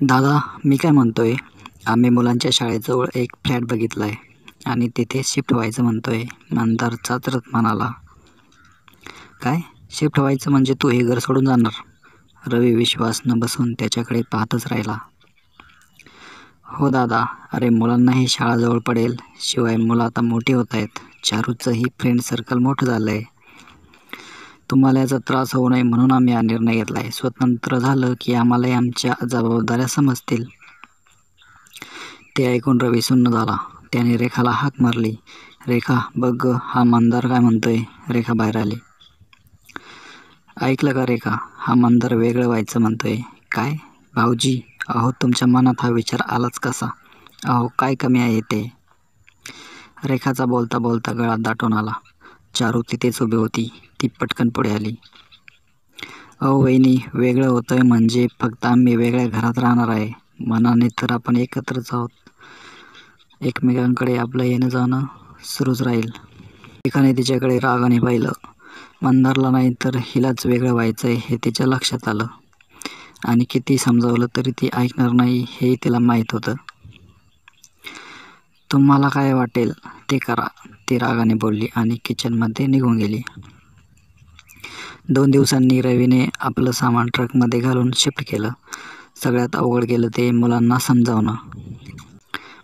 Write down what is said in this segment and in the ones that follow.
दादा, मी काय म्हणतोय, आम्ही मुलांच्या शाळेजवळ एक फ्लॅट बघितलाय आणि तिथे शिफ्ट व्हायचं म्हणतोय. मंदार चाचरत म्हणाला. काय शिफ्ट व्हायचं म्हणजे तू हे घर सोडून जाणार? रवी विश्वास न बसून त्याच्याकडे पाहतच राहिला. हो दादा, अरे मुलांनाही शाळा जवळ पडेल. शिवाय मुलं आता मोठी होत आहेत. चारूचंही फ्रेंड सर्कल मोठं झालंय. तुम्हाला याचा त्रास होऊ नये म्हणून आम्ही हा निर्णय घेतलाय. स्वतंत्र झालं की आम्हालाही आमच्या जबाबदाऱ्या समजतील. ते ऐकून रवी सुन्न झाला. त्याने रेखाला हाक मारली. रेखा, बघ ग, हा मंदार काय म्हणतोय. रेखा बाहेर आली. ऐकलं का रेखा, हा मंदार वेगळं व्हायचं म्हणतोय. काय भाऊजी, अहो तुमच्या मनात हा विचार आलाच कसा? अहो काय कमी आहे ते? रेखाचा बोलता बोलता गळा दाटून आला. चारू तिथेच उभी होती. ती पटकन पुढे आली. अहो वहिनी, वेगळं होतंय म्हणजे फक्त आम्ही वेगळ्या घरात राहणार आहे. मनाने तर आपण एकत्रच आहोत. एकमेकांकडे आपलं येणं जाणं सुरूच राहील. रेखाने तिच्याकडे रागाने पाहिलं. मंदारला नाही तर हिलाच वेगळं व्हायचंय हे तिच्या लक्षात आलं. आणि किती समजावलं तरी ती ऐकणार नाही हेही तिला माहीत होतं. तुम्हाला काय वाटेल ते करा, ती रागाने बोलली आणि किचनमध्ये निघून गेली. 2 दिवसांनी रवीने आपलं सामान ट्रकमध्ये घालून शिफ्ट केलं. सगळ्यात अवघड गेलं ते मुलांना समजावणं.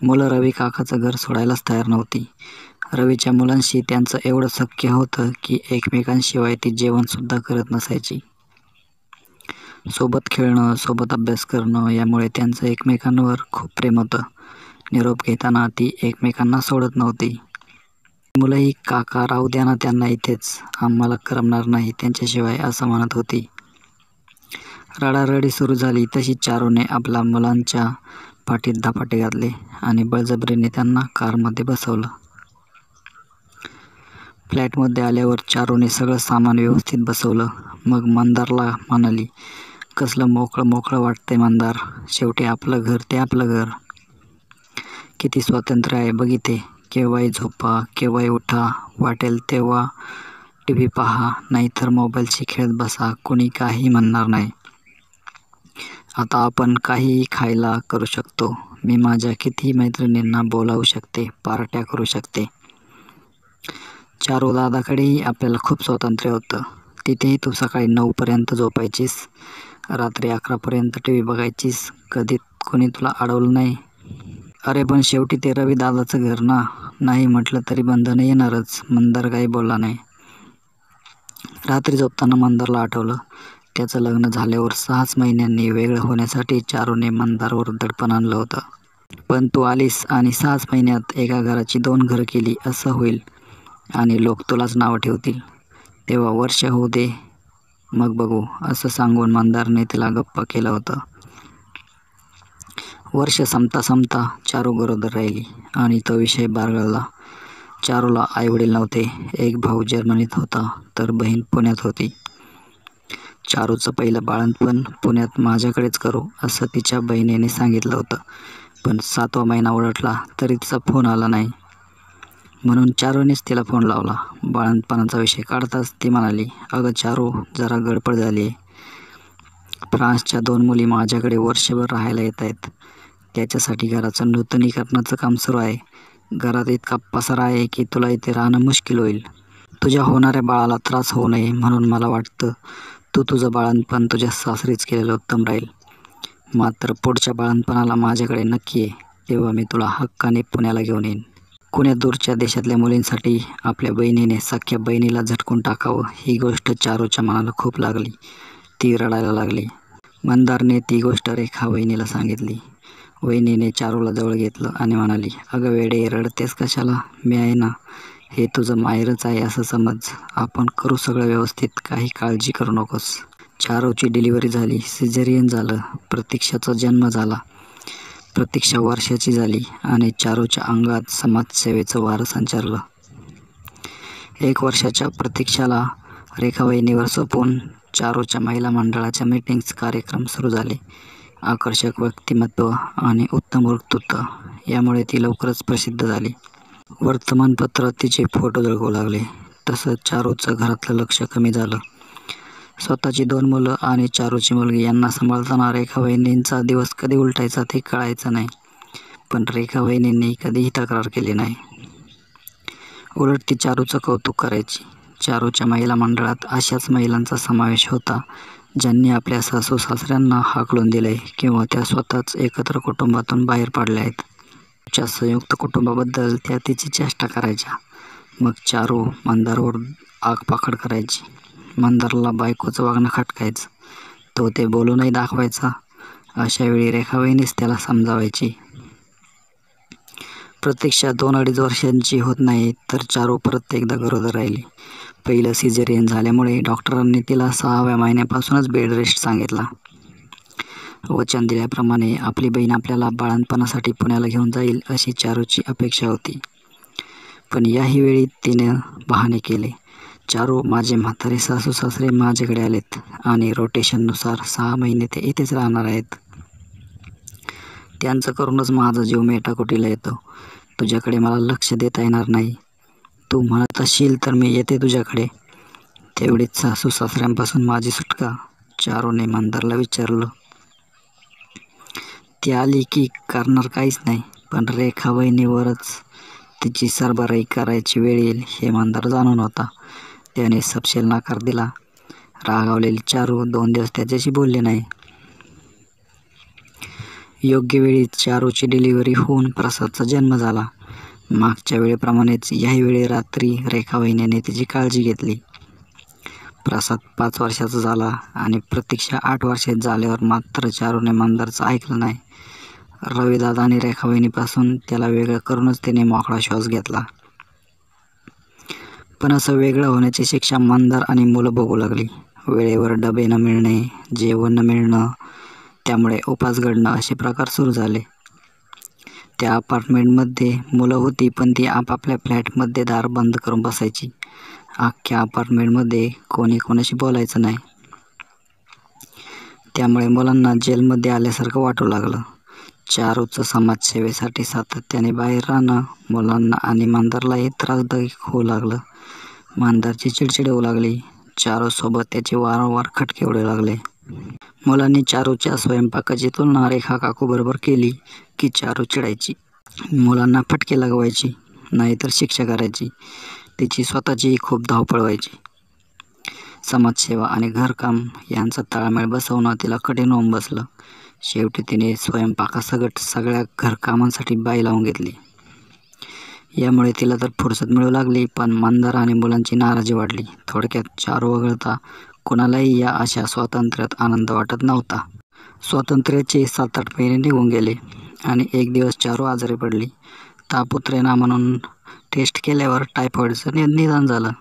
मुलं रवी काकाचं घर सोडायलाच तयार नव्हती. रवीच्या मुलांशी त्यांचं एवढं सख्य होतं की एकमेकांशिवाय ती जेवणसुद्धा करत नसायची. सोबत खेळणं, सोबत अभ्यास करणं यामुळे त्यांचं एकमेकांवर खूप प्रेम होतं. निरोप घेताना ती एकमेकांना सोडत नव्हती. मुलंही काका राहू द्या ना त्यांना इथेच, आम्हाला करमणार नाही त्यांच्याशिवाय, असं म्हणत होती. रडारडी सुरू झाली तशी चारूने आपल्या मुलांच्या पाठीत धपाटे घातले आणि बळजबरीने त्यांना कारमध्ये बसवलं. फ्लॅटमध्ये आल्यावर चारूने सगळं सामान व्यवस्थित बसवलं. मग मंदारला म्हणाली, कसलं मोकळं मोकळं वाटतंय मंदार. शेवटी आपलं घर ते आपलं घर. किती स्वातंत्र्य आहे बघ इथे. केव्हाही झोपा, केव्हाही उठा, वाटेल तेव्हा TV पहा, नाहीतर मोबाईलशी खेळत बसा, कुणी काही म्हणणार नाही. आता आपण काहीही खायला करू शकतो. मी माझ्या कितीही मैत्रिणींना बोलावू शकते, पार्ट्या करू शकते. चारू दादाकडेही आपल्याला खूप स्वातंत्र्य होतं. तिथेही तू सकाळी 9 पर्यंत झोपायचीस, रात्री 11 पर्यंत TV बघायचीस, कधी कोणी तुला अडवलं नाही. अरे पण शेवटी ते रवी दादाचं घर ना, नाही म्हटलं तरी बंधनं येणारच. मंदार काही बोलला नाही. रात्री झोपताना मंदारला आठवलं, त्याचं लग्न झाल्यावर 6च महिन्यांनी वेगळं होण्यासाठी चारूने मंदारवर दडपण आणलं होतं. पण तू आलीस आणि 6च महिन्यात एका घराची 2 घरं केली. असं होईल आणि लोक तुलाच नावं ठेवतील. तेव्हा वर्ष होऊ दे, मग बघू, असं सांगून मंदारने तिला गप्प केलं होतं. वर्ष संपता संपता चारू गरोदर राहिली आणि तो विषय बारगळला. चारूला आईवडील नव्हते. एक भाऊ जर्मनीत होता तर बहीण पुण्यात होती. चारूचं पहिलं बाळंतपण पुण्यात माझ्याकडेच करू असं तिच्या बहिणीने सांगितलं होतं. पण 7वा महिना उलटला तरी तिचा फोन आला नाही. म्हणून चारूनेच तिला फोन लावला. बाळंतपणाचा विषय काढताच ती म्हणाली, अगं चारू, जरा गडबड झाली आहे. फ्रान्सच्या 2 मुली माझ्याकडे वर्षभर राहायला येत आहेत. त्याच्यासाठी घराचं नूतनीकरणाचं काम सुरू आहे. घरात इतका पसारा आहे की तुला इथे राहणं मुश्किल होईल. तुझ्या होणाऱ्या बाळाला त्रास होऊ नये म्हणून मला वाटतं तू तुझं बाळंतपण तुझ्या सासरीच केलेलं उत्तम राहील. मात्र पुढच्या बाळंतपणाला माझ्याकडे नक्की ये, तेव्हा मी तुला हक्काने पुण्याला घेऊन येईन. कुण्या दूरच्या देशातल्या मुलींसाठी आपल्या बहिणीने सख्या बहिणीला झटकून टाकावं ही गोष्ट चारूच्या मनाला खूप लागली. ती रडायला लागली. मंदारने ती गोष्ट रेखा वहिनीला सांगितली. वहिनीने चारूला जवळ घेतलं आणि म्हणाली, अगं वेडे, रडतेस कशाला? मी आहे ना, हे तुझं माहेरच आहे असं समज. आपण करू सगळं व्यवस्थित, काही काळजी करू नकोस. चारूची डिलिव्हरी झाली. सिझेरियन झालं. प्रतीक्षाचा जन्म झाला. प्रतीक्षा वर्षाची झाली आणि चारूच्या अंगात समाजसेवेचं वारं संचारलं. 1 वर्षाच्या प्रतीक्षाला रेखा वहिनीवर सोपवून चारूच्या महिला मंडळाच्या मीटिंग्स कार्यक्रम सुरू झाले. आकर्षक व्यक्तिमत्व आणि उत्तम वक्तृत्व यामुळे ती लवकरच प्रसिद्ध झाली. वर्तमानपत्रात तिचे फोटो झळकू लागले. तसं चारूचं घरातलं लक्ष कमी झालं. स्वतःची 2 मुलं आणि चारूची मुलगी यांना सांभाळताना रेखा वहिनींचा दिवस कधी उलटायचा ते कळायचं नाही. पण रेखा वहिनींनी कधीही तक्रार केली नाही. उलट ती चारूचं कौतुक करायची. चारूच्या महिला मंडळात अशाच महिलांचा समावेश होता ज्यांनी आपल्या सासू-सासऱ्यांना हाकलून दिले किंवा त्या स्वतःच एकत्र कुटुंबातून बाहेर पडल्या आहेत. च्या संयुक्त कुटुंबाबद्दल त्या तिची चेष्टा करायच्या. मग चारू मंदारवर आगपाखड करायची. मंदारला बायकोचं वागणं खटकायचं. तो ते बोलूनही दाखवायचा. अशा वेळी रेखा वहिनीच त्याला समजावायची. प्रतीक्षा 2-2.5 वर्षांची होत नाही तर चारू परत एकदा गरोदर राहिली. पहिलं सिझेरियन झाल्यामुळे डॉक्टरांनी तिला 6व्या महिन्यापासूनच बेड रेस्ट सांगितला. वचन दिल्याप्रमाणे आपली बहीण आपल्याला बाळंतपणासाठी पुण्याला घेऊन जाईल अशी चारूची अपेक्षा होती. पण याही वेळी तिने बहाणे केले. चारू, माझे म्हातारे सासू-सासरे माझ्याकडे आलेत आणि रोटेशननुसार 6 महिने ते इथेच राहणार आहेत. त्यांचं करूनच माझा जीव मेटाकुटीला येतो. तुझ्याकडे मला लक्ष देता येणार नाही. तू म्हणत असशील तर मी येते तुझ्याकडे. तेवढीच सासू-सासऱ्यांपासून माझी सुटका? चारूने मंदारला विचारलं. ती आली की करणार काहीच नाही, पण रेखा वहिनीवरच तिची सरबराई करायची वेळ येईल हे मंदार जाणून होता. त्याने सपशेल नकार दिला. रागावलेली चारू 2 दिवस त्याच्याशी बोलली नाही. योग्य वेळी चारूची डिलिव्हरी होऊन प्रसादचा जन्म झाला. मागच्या वेळेप्रमाणेच याही वेळी रात्री रेखा वहिनीने तिची काळजी घेतली. प्रसाद 5 वर्षाचा झाला आणि प्रतीक्षा 8 वर्षाची झाल्यावर मात्र चारूने मंदारचं ऐकलं नाही. रविदादा आणि रेखा वहिनीपासून त्याला वेगळं करूनच तिने मोकळा श्वास घेतला. पण असं वेगळं होण्याची शिक्षा मंदार आणि मुलं भोगू लागली. वेळेवर डबे न मिळणे, जेवण न मिळणं, त्यामुळे उपास घडणं असे प्रकार सुरू झाले. त्या अपार्टमेंटमध्ये मुलं होती पण ती आपापल्या फ्लॅटमध्ये दार बंद करून बसायची. अख्ख्या अपार्टमेंटमध्ये कोणी कोणाशी बोलायचं नाही. त्यामुळे मुलांना जेलमध्ये आल्यासारखं वाटू लागलं. चारूचं समाजसेवेसाठी सातत्याने बाहेर राहणं मुलांना आणि मंदारलाही त्रासदायक होऊ लागलं. मंदारची चिडचिड होऊ लागली. चारूसोबत त्याचे वारंवार खटके उडू लागले. मुलांनी चारूच्या स्वयंपाकाची तुलना रेखा काकूबरोबर केली की चारू चिडायची. मुलांना फटके लगवायची, नाहीतर शिक्षा करायची. तिची स्वतःचीही खूप धावपळ व्हायची. समाजसेवा आणि घरकाम यांचा ताळमेळ बसवणं तिला कठीण होऊन बसलं. शेवटी तिने स्वयंपाकासकट सगळ्या घरकामांसाठी बाई लावून घेतली. यामुळे तिला तर फुरसत मिळू लागली, पण मंदार आणि मुलांची नाराजी वाढली. थोडक्यात चारू वगळता कुणालाही या अशा स्वातंत्र्यात आनंद वाटत नव्हता. स्वातंत्र्याचे 7-8 महिने निघून गेले आणि एक दिवस चारू आजारी पडली. ताप उतरेना म्हणून टेस्ट केल्यावर टायफॉईडचं निदान झालं.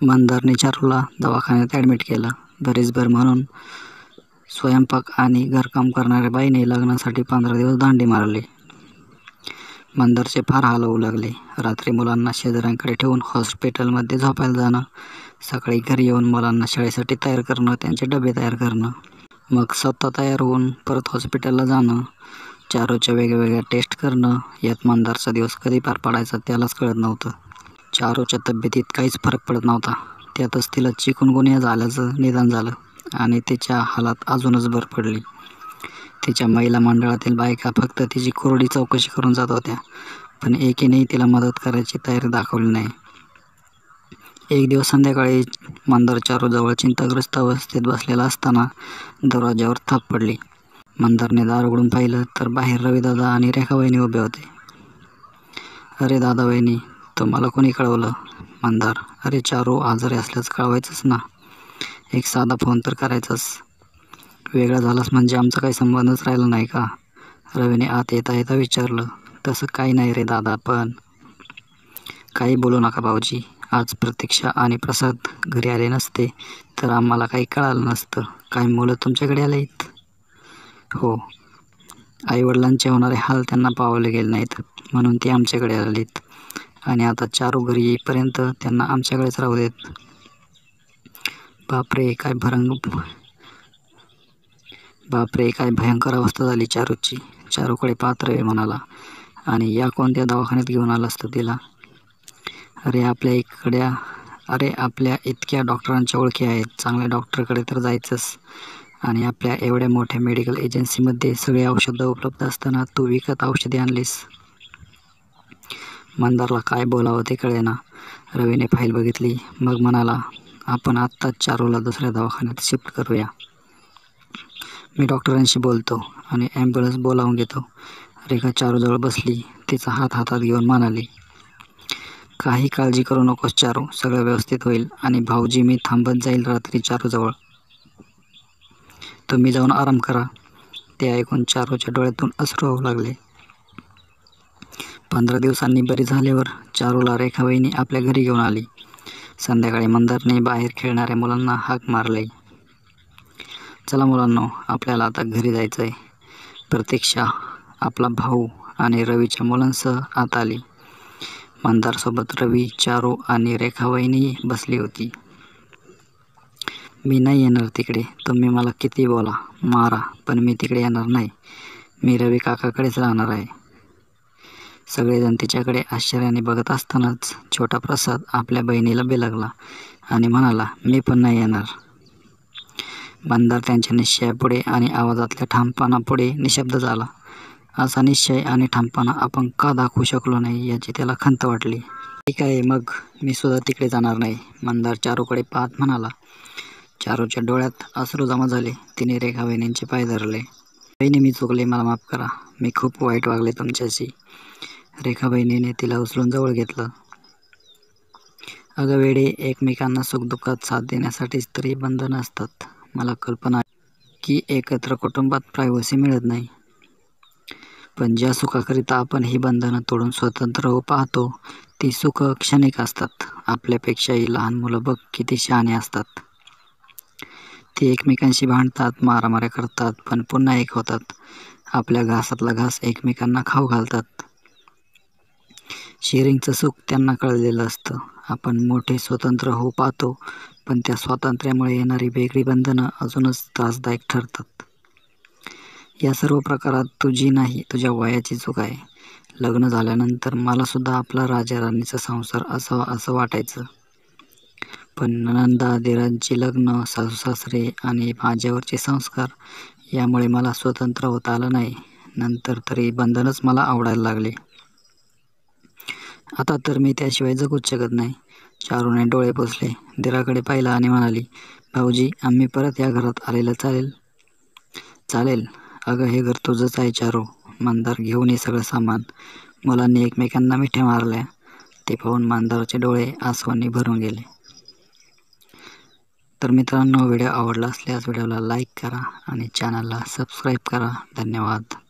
मंदारने चारूला दवाखान्यात ॲडमिट केलं. बरीसभर म्हणून स्वयंपाक आणि घरकाम करणाऱ्या बाईने लग्नासाठी 15 दिवस दांडी मारली. मंदारचे फार हाल होऊ लागले. रात्री मुलांना शेजाऱ्यांकडे ठेवून हॉस्पिटलमध्ये झोपायला जाणं, सकाळी घरी येऊन मुलांना शाळेसाठी तयार करणं, त्यांचे डबे तयार करणं, मग स्वतः तयार होऊन परत हॉस्पिटलला जाणं, चारूच्या वेगवेगळ्या टेस्ट करणं, यात मंदारचा दिवस कधी पार पडायचा त्यालाच कळत नव्हतं. चारूच्या तब्येतीत काहीच फरक पडत नव्हता. त्यातच तिला चिकुनगुन्या झाल्याचं निदान झालं आणि तिच्या हालात अजूनच भर पडली. तिच्या महिला मंडळातील बायका फक्त तिची कोरडी चौकशी करून जात होत्या, पण एकीनेही तिला मदत करायची तयारी दाखवली नाही. एक दिवस संध्याकाळी मंदार चारूजवळ चिंताग्रस्त अवस्थेत बसलेला असताना दरवाज्यावर थाप पडली. मंदारने दार उघडून पाहिलं तर बाहेर रविदादा आणि रेखा वहिनी उभे होते. अरे दादा वहिनी, तुम्हाला कोणी कळवलं? मंदार: अरे चारू आजारी असल्याचं कळवायचंच ना, एक साधा फोन तर करायचाच. वेगळा झालास म्हणजे आमचा काही संबंधच राहिला नाही का? रवीने आत येता येता विचारलं. तसं काही नाही रे दादा, पण काही बोलू नका भाऊजी. आज प्रतीक्षा आणि प्रसाद घरी आले नसते तर आम्हाला काही कळालं नसतं. काय मुलं तुमच्याकडे आलेत? हो, आईवडिलांचे होणारे हाल त्यांना पावले गेले नाहीत म्हणून ते आमच्याकडे आलेत आणि आता चारू घरी येईपर्यंत त्यांना आमच्याकडेच राहू देत. बापरे, काय भयंकर अवस्था झाली चारूची. चारूकडे पाहत रवी म्हणाला. आणि या कोणत्या दवाखान्यात घेऊन आलास तू तिला? अरे अरे आपल्या इतक्या डॉक्टरांच्या ओळखी आहेत, चांगल्या डॉक्टरकडे तर जायचंच. आणि आपल्या एवढ्या मोठ्या मेडिकल एजन्सीमध्ये सगळी औषधं उपलब्ध असताना तू विकत औषधे आणलीस. मंदारला काय बोलावं ते कळेना. रवीने फाईल बघितली, मग म्हणाला, आपण आत्ताच चारूला दुसऱ्या दवाखान्यात शिफ्ट करूया. मी डॉक्टरांशी बोलतो आणि ॲम्ब्युलन्स बोलावून घेतो. रेखा चारूजवळ बसली, तिचा हात हातात घेऊन म्हणाली, काही काळजी करू नकोस चारू, सगळं व्यवस्थित होईल. आणि भाऊजी मी थांबत जाईल रात्री चारूजवळ. तुम्ही जाऊन आराम करा. ते ऐकून चारूच्या डोळ्यातून अश्रू वाहू लागले. 15 दिवसांनी बरी झाल्यावर चारूला रेखाबाईंनी आपल्या घरी घेऊन आली. संध्याकाळी मंदारने बाहेर खेळणाऱ्या मुलांना हाक मारली. चला मुलांनो, आपल्याला आता घरी जायचं आहे. प्रतीक्षा, आपला भाऊ आणि रवीच्या मुलांसह आत आली. मंदारसोबत रवी, चारू आणि रेखाबाईंनी बसली होती. मी नाही येणार तिकडे. तुम्ही मला किती बोला, मारा, पण मी तिकडे येणार नाही. मी रवी काकाकडेच राहणार आहे. सगळेजण तिच्याकडे आश्चर्याने बघत असतानाच छोटा प्रसाद आपल्या बहिणीला बिलगला आणि म्हणाला, मी पण नाही येणार. मंदार त्यांच्या निश्चयापुढे आणि आवाजातल्या ठामपणापुढे निशब्द झाला. असा निश्चय आणि ठामपणा आपण का दाखवू शकलो नाही याची त्याला खंत वाटली. ठीक आहे, मग मी सुद्धा तिकडे जाणार नाही. मंदार चारूकडे पाहत म्हणाला. चारूच्या डोळ्यात अश्रू जमा झाले. तिने रेखाबाईंचे पाय धरले. बहिणी, मी चुकले, मला माफ करा. मी खूप वाईट वागले तुमच्याशी. रेखाबाईंनी तिला उचलून जवळ घेतलं. अगं वेडे, एकमेकांना सुखदुःखात साथ देण्यासाठीच तरी बंधनं असतात. मला कल्पना आहे की एकत्र कुटुंबात प्रायव्हसी मिळत नाही. पण ज्या सुखाकरिता आपण ही बंधनं तोडून स्वतंत्र होऊ पाहतो, ती सुख क्षणिक असतात. आपल्यापेक्षाही लहान मुलं बघ किती शहाणे असतात. ती एकमेकांशी भांडतात, मारामाऱ्या करतात, पण पुन्हा एक होतात. आपल्या घासातला घास एकमेकांना खाऊ घालतात. शेअरिंगचं सुख त्यांना कळलेलं असतं. आपण मोठे स्वतंत्र होऊ पाहतो, पण त्या स्वातंत्र्यामुळे येणारी वेगळी बंधनं अजूनच त्रासदायक ठरतात. या सर्व प्रकारात तुझी नाही, तुझ्या वयाची चूक आहे. लग्न झाल्यानंतर मलासुद्धा आपला राजा-राणीचा संसार असावा असं वाटायचं. पण नंदा-दिरांची लग्न, सासू-सासरे आणि माझ्यावरचे संस्कार यामुळे मला स्वतंत्र होता आलं नाही. नंतर तरी बंधनच मला आवडायला लागले. आता तर मी त्याशिवाय जगूच शकत नाही. चारूने डोळे पुसले, दिराकडे पाहिलं आणि म्हणाली, भाऊजी, आम्ही परत या घरात आलेलं चालेल? चालेल. अगं हे घर तुझंच आहे चारू. मंदार, घेऊन ये सगळं सामान. मुलांनी एकमेकांना मिठ्या मारल्या. ते पाहून मंदारचे डोळे आसवांनी भरून गेले. तर मित्रांनो, व्हिडिओ आवडला असल्यास व्हिडिओला लाईक करा आणि चॅनलला सबस्क्राईब करा. धन्यवाद.